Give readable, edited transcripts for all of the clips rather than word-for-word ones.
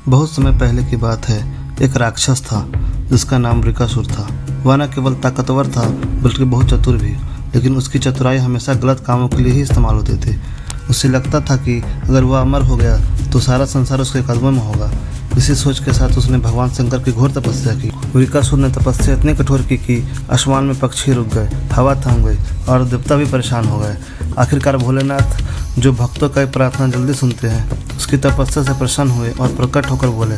बहुत समय पहले की बात है। एक राक्षस था जिसका नाम वृकासुर था। वह न केवल ताकतवर था बल्कि बहुत चतुर भी, लेकिन उसकी चतुराई हमेशा गलत कामों के लिए ही इस्तेमाल होती थी। उसे लगता था कि अगर वह अमर हो गया तो सारा संसार उसके कदमों में होगा। इसी सोच के साथ उसने भगवान शंकर की घोर तपस्या की। वृकासुर ने तपस्या इतनी कठोर की कि आसमान में पक्षी रुक गए, हवा थम गई और देवता भी परेशान हो गए। आखिरकार भोलेनाथ, जो भक्तों का प्रार्थना जल्दी सुनते हैं, उसकी तपस्या से प्रसन्न हुए और प्रकट होकर बोले,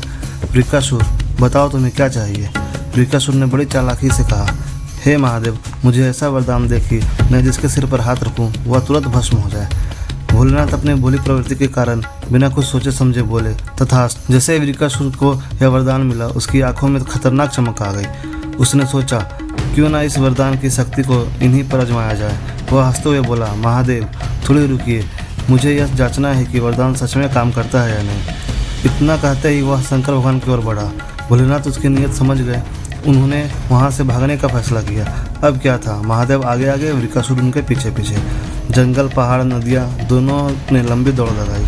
वृकासुर, बताओ तुम्हें क्या चाहिए। वृकासुर ने बड़ी चालाकी से कहा, हे महादेव, मुझे ऐसा वरदान दे कि मैं जिसके सिर पर हाथ रखूं वह तुरंत भस्म हो जाए। भोलेनाथ अपनी भोली प्रवृत्ति के कारण बिना कुछ सोचे समझे बोले, तथास्तु। जैसे वृकासुर को यह वरदान मिला, उसकी आंखों में खतरनाक चमक आ गई। उसने सोचा, क्यों ना इस वरदान की शक्ति को इन्हीं पर आजमाया जाए। वह हंसते हुए बोला, महादेव, थोड़ी रुकिए, मुझे यह जांचना है कि वरदान सच में काम करता है या नहीं। इतना कहते ही वह शंकर भगवान की ओर बढ़ा। भोलेनाथ उसकी नीयत समझ गए। उन्होंने वहां से भागने का फैसला किया। अब क्या था, महादेव आगे आगे, वृकासुर उनके पीछे पीछे। जंगल, पहाड़, नदियाँ, दोनों ने लंबी दौड़ लगाई।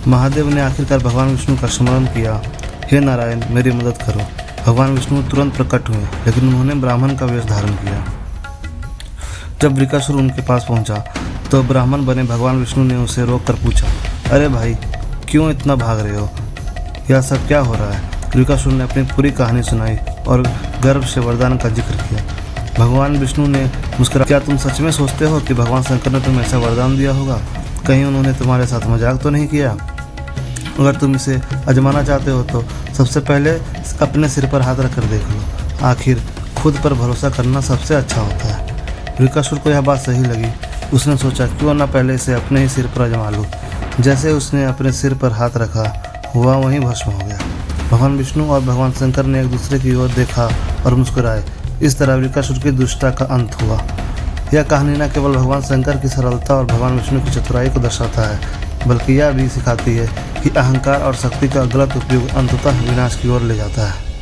महादेव ने आखिरकार भगवान विष्णु का स्मरण किया, हे नारायण, मेरी मदद करो। भगवान विष्णु तुरंत प्रकट हुए, लेकिन उन्होंने ब्राह्मण का वेश धारण किया। जब वृकासुर उनके पास पहुंचा तो ब्राह्मण बने भगवान विष्णु ने उसे रोक कर पूछा, अरे भाई, क्यों इतना भाग रहे हो? यह सब क्या हो रहा है? वृकासुर ने अपनी पूरी कहानी सुनाई और गर्व से वरदान का जिक्र किया। भगवान विष्णु ने मुस्कुरा, क्या तुम सच में सोचते हो कि भगवान शंकर ने तुम्हें ऐसा वरदान दिया होगा? कहीं उन्होंने तुम्हारे साथ मजाक तो नहीं किया? अगर तुम इसे आजमाना चाहते हो तो सबसे पहले अपने सिर पर हाथ रखकर देख लो। आखिर खुद पर भरोसा करना सबसे अच्छा होता है। वृकासुर को यह बात सही लगी। उसने सोचा, क्यों ना पहले इसे अपने ही सिर पर आजमा लूं। जैसे उसने अपने सिर पर हाथ रखा, वह वहीं भस्म हो गया। भगवान विष्णु और भगवान शंकर ने एक दूसरे की ओर देखा और मुस्कुराए। इस तरह वृकासुर की दुष्टता का अंत हुआ। यह कहानी न केवल भगवान शंकर की सरलता और भगवान विष्णु की चतुराई को दर्शाता है, बल्कि यह भी सिखाती है कि अहंकार और शक्ति का गलत उपयोग अंततः विनाश की ओर ले जाता है।